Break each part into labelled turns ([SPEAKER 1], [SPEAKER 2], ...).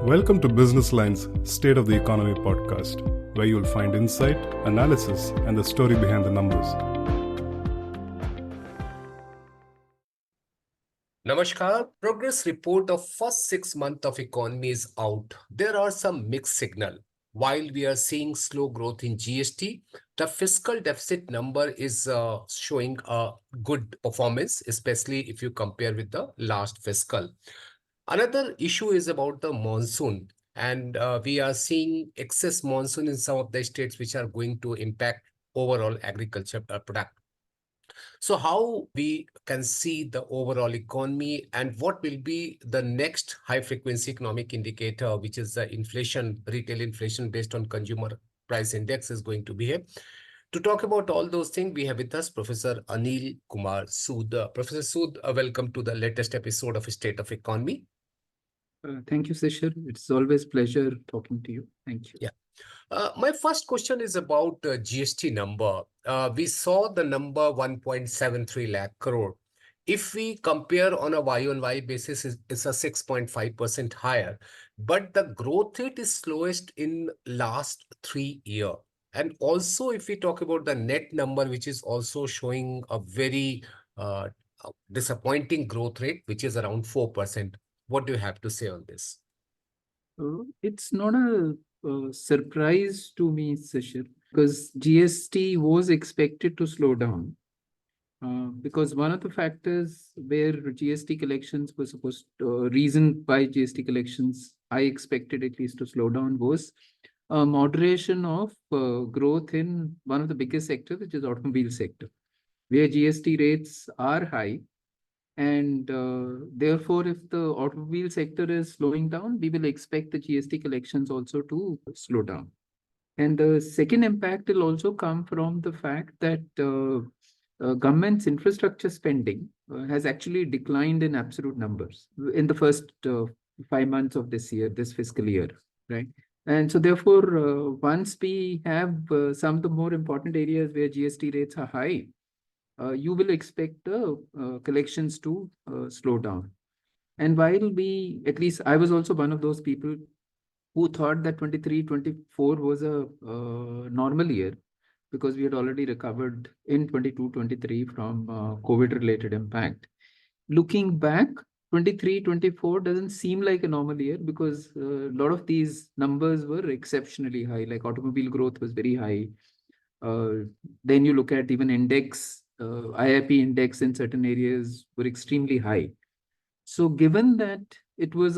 [SPEAKER 1] Welcome to Business Line's State of the Economy podcast, where you'll find insight, analysis, and the story behind the numbers.
[SPEAKER 2] Namaskar. Progress report of first 6 months of economy is out. There are some mixed signal. While we are seeing slow growth in GST, the fiscal deficit number is showing a good performance, especially if you compare with the last fiscal. Another issue is about the monsoon, and we are seeing excess monsoon in some of the states which are going to impact overall agriculture product. So how we can see the overall economy and what will be the next high frequency economic indicator, which is the inflation, retail inflation based on consumer price index is going to behave. To talk about all those things, we have with us Professor Anil Kumar Sood. Professor Sood, welcome to the latest episode of State of Economy.
[SPEAKER 3] Thank you, Shishir. It's always pleasure talking to you. Thank you.
[SPEAKER 2] Yeah. My first question is about GST number. We saw the number 1.73 lakh crore. If we compare on a Y-on-Y basis, it's a 6.5% higher. But the growth rate is slowest in last 3 years. And also, if we talk about the net number, which is also showing a very disappointing growth rate, which is around 4%. What do you have to say on this?
[SPEAKER 3] It's not a surprise to me, Shishir, because GST was expected to slow down. Because one of the factors where GST collections were supposed to, reason why GST collections I expected at least to slow down was moderation of growth in one of the biggest sectors, which is automobile sector, where GST rates are high. And therefore, if the automobile sector is slowing down, we will expect the GST collections also to slow down. And the second impact will also come from the fact that government's infrastructure spending has actually declined in absolute numbers in the first 5 months of this year, this fiscal year, right? And so therefore, once we have some of the more important areas where GST rates are high, you will expect the collections to slow down. And while we, at least I was also one of those people who thought that 23-24 was a normal year, because we had already recovered in 22-23 from COVID-related impact. Looking back, 23-24 doesn't seem like a normal year because a lot of these numbers were exceptionally high, like automobile growth was very high. Then you look at even index, IIP index in certain areas were extremely high. So given that it was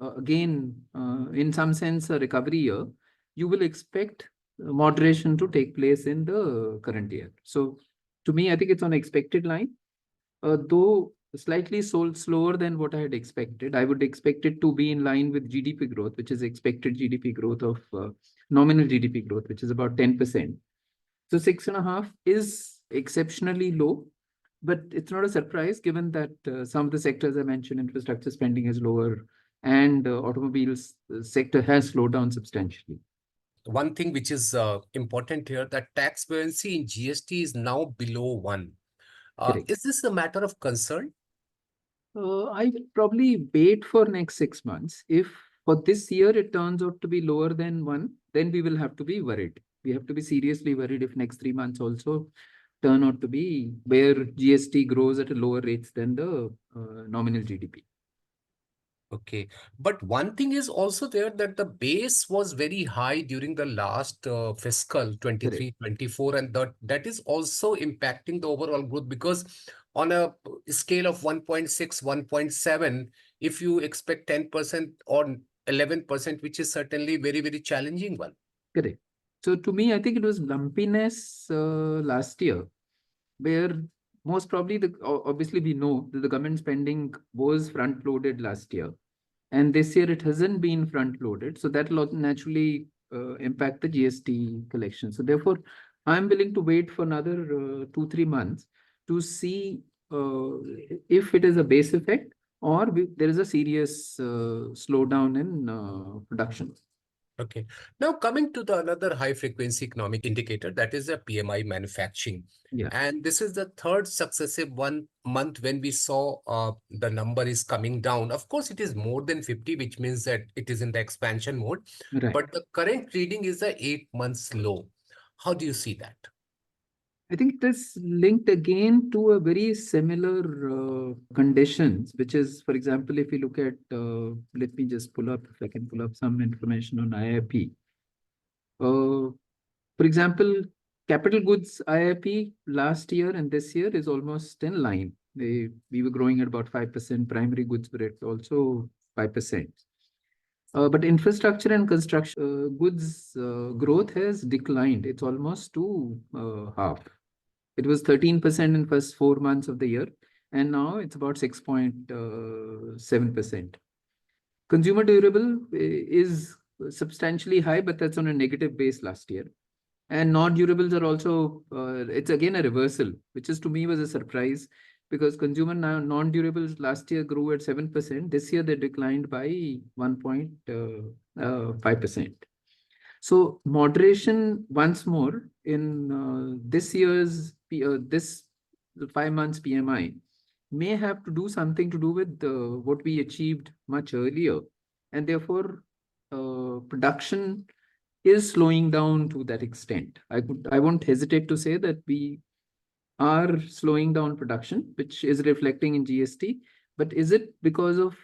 [SPEAKER 3] again, in some sense, a recovery year, you will expect moderation to take place in the current year. So to me, I think it's on expected line, though slightly slower than what I had expected. I would expect it to be in line with GDP growth, which is expected GDP growth of nominal GDP growth, which is about 10%. So 6.5 is exceptionally low, but it's not a surprise given that some of the sectors I mentioned, infrastructure spending is lower and automobiles sector has slowed down substantially.
[SPEAKER 2] One thing which is important here, that tax buoyancy in GST is now below 1. Is this a matter of concern?
[SPEAKER 3] I will probably wait for next 6 months. If for this year it turns out to be lower than 1, then we will have to be worried. We have to be seriously worried if next 3 months also turn out to be where GST grows at a lower rates than the nominal GDP.
[SPEAKER 2] Okay. But one thing is also there that the base was very high during the last fiscal 23-24, and that is also impacting the overall growth, because on a scale of 1.6, 1.7, if you expect 10% or 11%, which is certainly very, very challenging one.
[SPEAKER 3] Correct. So to me, I think it was lumpiness last year, where most probably, obviously we know that the government spending was front-loaded last year. And this year it hasn't been front-loaded. So that will naturally impact the GST collection. So therefore, I'm willing to wait for another 2-3 months to see if it is a base effect or there is a serious slowdown in production.
[SPEAKER 2] Okay. Now coming to the another high frequency economic indicator, that is the PMI manufacturing.
[SPEAKER 3] Yeah,
[SPEAKER 2] And this is the third successive one month when we saw the number is coming down. Of course, it is more than 50, which means that it is in the expansion mode.
[SPEAKER 3] right.
[SPEAKER 2] But the current reading is the 8 months low. How do you see that?
[SPEAKER 3] I think it is linked again to a very similar conditions, which is, for example, if you look at, let me just pull up, if I can pull up some information on IIP. For example, capital goods IIP last year and this year is almost in line. We were growing at about 5%. Primary goods were at also 5%. But infrastructure and construction goods growth has declined. It's almost to half. It was 13% in first 4 months of the year, and now it's about 6.7%. Consumer durable is substantially high, but that's on a negative base last year. And non-durables are also, it's again a reversal, which is to me was a surprise because consumer non-durables last year grew at 7%. This year they declined by 1.5%. So moderation once more in this year's this 5 months PMI may have to do something to do with what we achieved much earlier, and therefore production is slowing down to that extent. I won't hesitate to say that we are slowing down production, which is reflecting in GST. But is it because of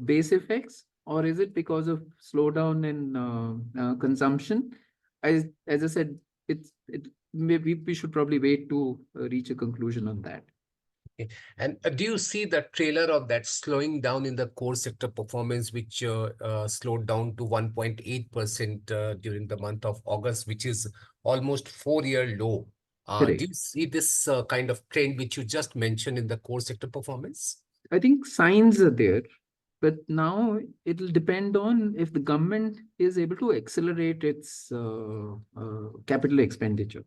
[SPEAKER 3] base effects, or is it because of slowdown in consumption? As I said, it maybe we should probably wait to reach a conclusion on that.
[SPEAKER 2] Okay. And do you see the trailer of that slowing down in the core sector performance, which slowed down to 1.8% during the month of August, which is almost 4-year low? Do
[SPEAKER 3] Correct.
[SPEAKER 2] you see this kind of trend which you just mentioned in the core sector performance?
[SPEAKER 3] I think signs are there, but now it'll depend on if the government is able to accelerate its capital expenditure.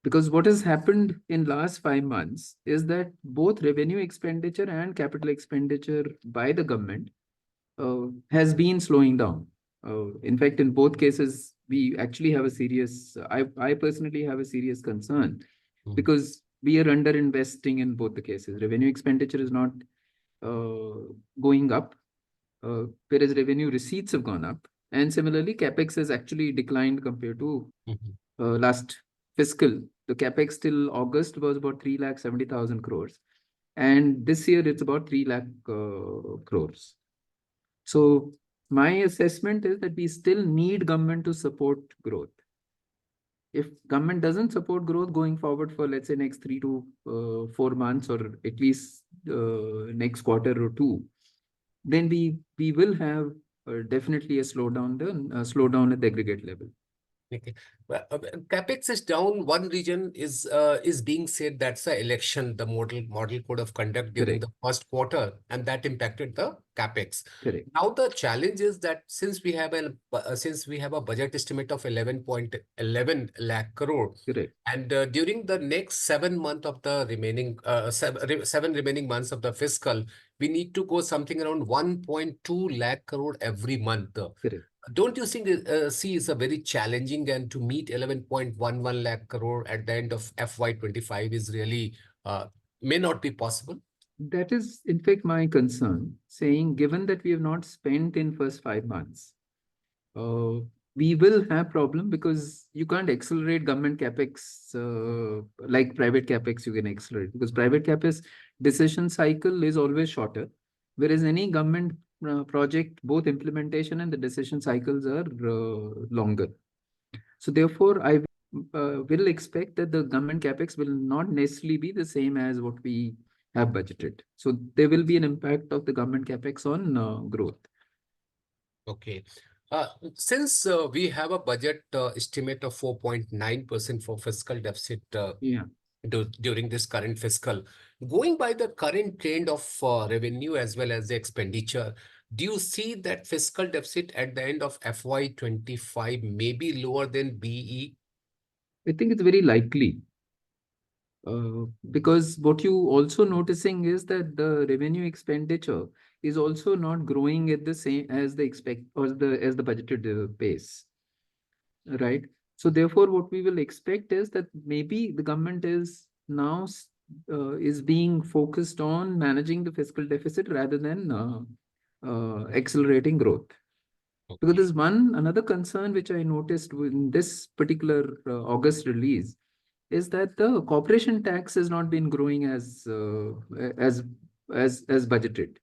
[SPEAKER 3] Because what has happened in last 5 months is that both revenue expenditure and capital expenditure by the government has been slowing down. In fact, in both cases, we actually have a serious, I personally have a serious concern because we are under investing in both the cases. Revenue expenditure is not going up, whereas revenue receipts have gone up. And similarly, capex has actually declined compared to last fiscal. The capex till August was about 3,70,000 crores. And this year it's about 3 lakh crores. So my assessment is that we still need government to support growth. If government doesn't support growth going forward for, let's say, next 3 to 4 months, or at least next quarter or two, then we will have definitely a slowdown at the aggregate level.
[SPEAKER 2] Okay. Well, capex is down. One region is being said that's the election, the model code of conduct during
[SPEAKER 3] Correct.
[SPEAKER 2] the first quarter, and that impacted the capex.
[SPEAKER 3] Correct.
[SPEAKER 2] Now the challenge is that since we have a budget estimate of 11.11 lakh crore,
[SPEAKER 3] Correct.
[SPEAKER 2] and during the next 7 months of the remaining seven remaining months of the fiscal, we need to go something around 1.2 lakh crore every month.
[SPEAKER 3] Correct.
[SPEAKER 2] Don't you think see is a very challenging, and to meet 11.11 lakh crore at the end of FY25 is really may not be possible?
[SPEAKER 3] That is, in fact, my concern, saying given that we have not spent in first 5 months, uh, we will have problem because you can't accelerate government capex like private capex you can accelerate, because private capex decision cycle is always shorter, whereas any government project, both implementation and the decision cycles are longer. So therefore, I will expect that the government capex will not necessarily be the same as what we have budgeted. So there will be an impact of the government capex on growth.
[SPEAKER 2] Okay. Since we have a budget estimate of 4.9% for fiscal deficit
[SPEAKER 3] Yeah.
[SPEAKER 2] during this current fiscal, going by the current trend of revenue as well as the expenditure, do you see that fiscal deficit at the end of FY25 may be lower than BE?
[SPEAKER 3] I think it's very likely. Because what you also noticing is that the revenue expenditure is also not growing at the same as the budgeted pace, right? So therefore, what we will expect is that maybe the government is now is being focused on managing the fiscal deficit rather than accelerating growth. Because
[SPEAKER 2] Okay.
[SPEAKER 3] there's another concern which I noticed in this particular August release is that the corporation tax has not been growing as budgeted,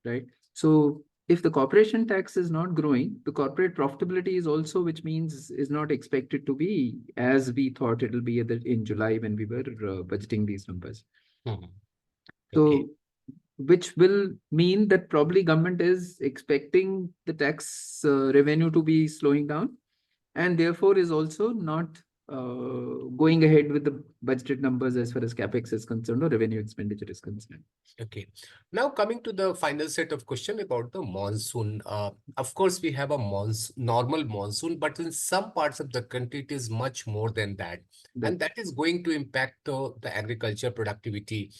[SPEAKER 3] right? So if the corporation tax is not growing, the corporate profitability is also, which means is not expected to be as we thought it'll be in July when we were budgeting these numbers.
[SPEAKER 2] Mhm. Okay.
[SPEAKER 3] So which will mean that probably government is expecting the tax revenue to be slowing down, and therefore is also not going ahead with the budgeted numbers as far as capex is concerned or revenue expenditure is concerned.
[SPEAKER 2] Okay. Now coming to the final set of question about the monsoon. Of course, we have a normal monsoon, but in some parts of the country, it is much more than that. And that is going to impact the agriculture productivity.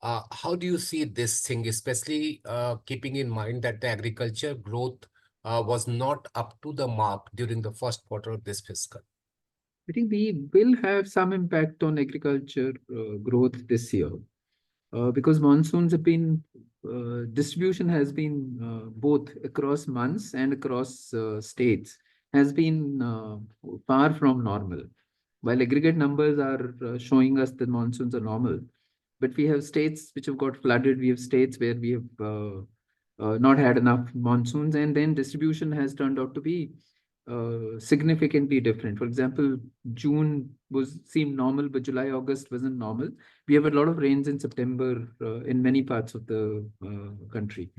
[SPEAKER 2] How do you see this thing, especially keeping in mind that the agriculture growth was not up to the mark during the first quarter of this fiscal?
[SPEAKER 3] I think we will have some impact on agriculture growth this year because monsoons have been distribution has been both across months and across states has been far from normal. While aggregate numbers are showing us that monsoons are normal, but we have states which have got flooded. We have states where we have not had enough monsoons, and then distribution has turned out to be significantly different. For example, June seemed normal, but July, August wasn't normal. We have a lot of rains in September in many parts of the country.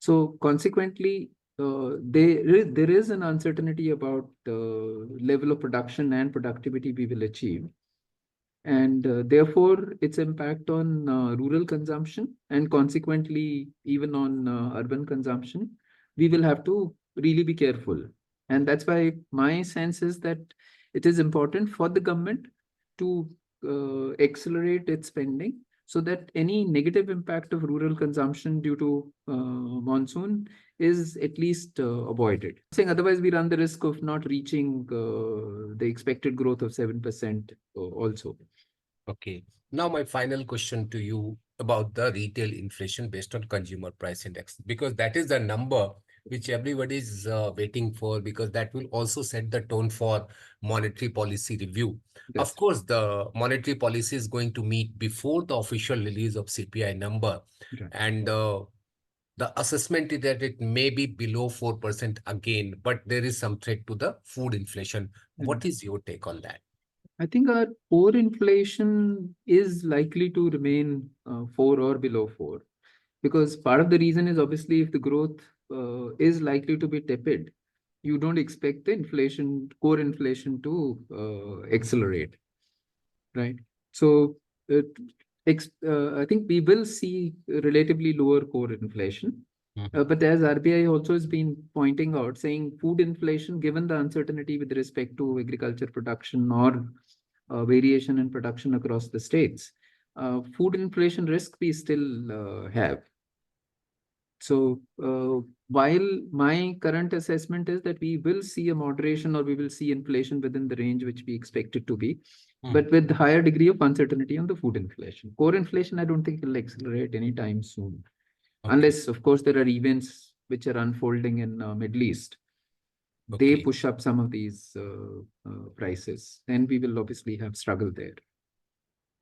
[SPEAKER 3] So consequently, there is an uncertainty about the level of production and productivity we will achieve. And therefore, its impact on rural consumption and consequently even on urban consumption, we will have to really be careful. And that's why my sense is that it is important for the government to accelerate its spending so that any negative impact of rural consumption due to monsoon is at least avoided. Saying otherwise, we run the risk of not reaching the expected growth of 7% also.
[SPEAKER 2] Okay. Now, my final question to you about the retail inflation based on consumer price index, because that is the number which everybody is waiting for, because that will also set the tone for monetary policy review.
[SPEAKER 3] Yes.
[SPEAKER 2] Of course, the monetary policy is going to meet before the official release of CPI number.
[SPEAKER 3] Right.
[SPEAKER 2] And the assessment is that it may be below 4% again, but there is some threat to the food inflation. What is your take on that?
[SPEAKER 3] I think our core inflation is likely to remain 4 or below 4, because part of the reason is obviously if the growth is likely to be tepid, you don't expect the core inflation to accelerate, right? So I think we will see relatively lower core inflation. But as RBI also has been pointing out, saying food inflation, given the uncertainty with respect to agriculture production or variation in production across the states, food inflation risk we still have. So while my current assessment is that we will see a moderation or we will see inflation within the range which we expect it to be, but with higher degree of uncertainty on the food inflation. Core inflation, I don't think will accelerate anytime soon.
[SPEAKER 2] Okay.
[SPEAKER 3] Unless, of course, there are events which are unfolding in Middle East. They
[SPEAKER 2] Okay.
[SPEAKER 3] push up some of these prices. Then we will obviously have struggle there.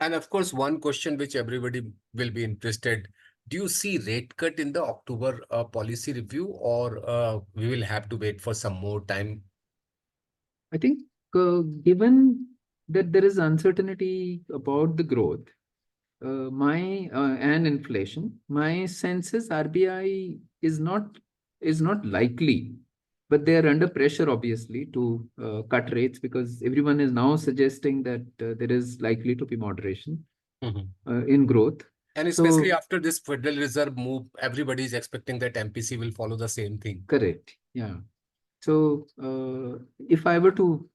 [SPEAKER 2] And of course, one question which everybody will be interested, do you see rate cut in the October policy review, or we will have to wait for some more time?
[SPEAKER 3] I think given that there is uncertainty about the growth, and inflation, my sense is RBI is not likely, but they are under pressure obviously to cut rates, because everyone is now suggesting that there is likely to be moderation in growth.
[SPEAKER 2] And especially after this Federal Reserve move, everybody is expecting that MPC will follow the same thing.
[SPEAKER 3] Correct. Yeah. So if I were to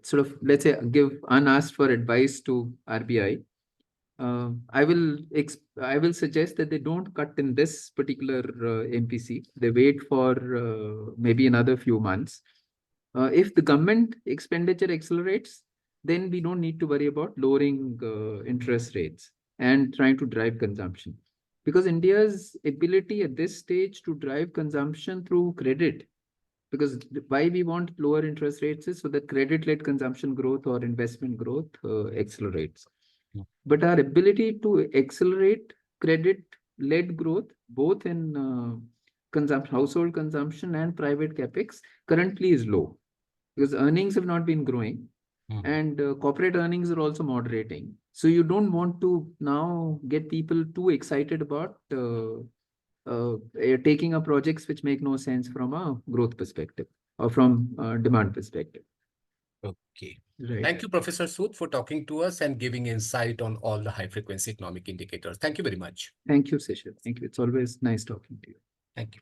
[SPEAKER 3] sort of, let's say, give unasked for advice to RBI, I will suggest that they don't cut in this particular MPC. They wait for maybe another few months. If the government expenditure accelerates, then we don't need to worry about lowering interest rates and trying to drive consumption. Because India's ability at this stage to drive consumption through credit, because why we want lower interest rates is so that credit-led consumption growth or investment growth accelerates. But our ability to accelerate credit-led growth, both in household consumption and private capex, currently is low because earnings have not been growing and corporate earnings are also moderating. So you don't want to now get people too excited about taking up projects which make no sense from a growth perspective or from a demand perspective.
[SPEAKER 2] Okay.
[SPEAKER 3] Right.
[SPEAKER 2] Thank you, Professor Sood, for talking to us and giving insight on all the high-frequency economic indicators. Thank you very much.
[SPEAKER 3] Thank you, Shishir. Thank you. It's always nice talking to you.
[SPEAKER 2] Thank you.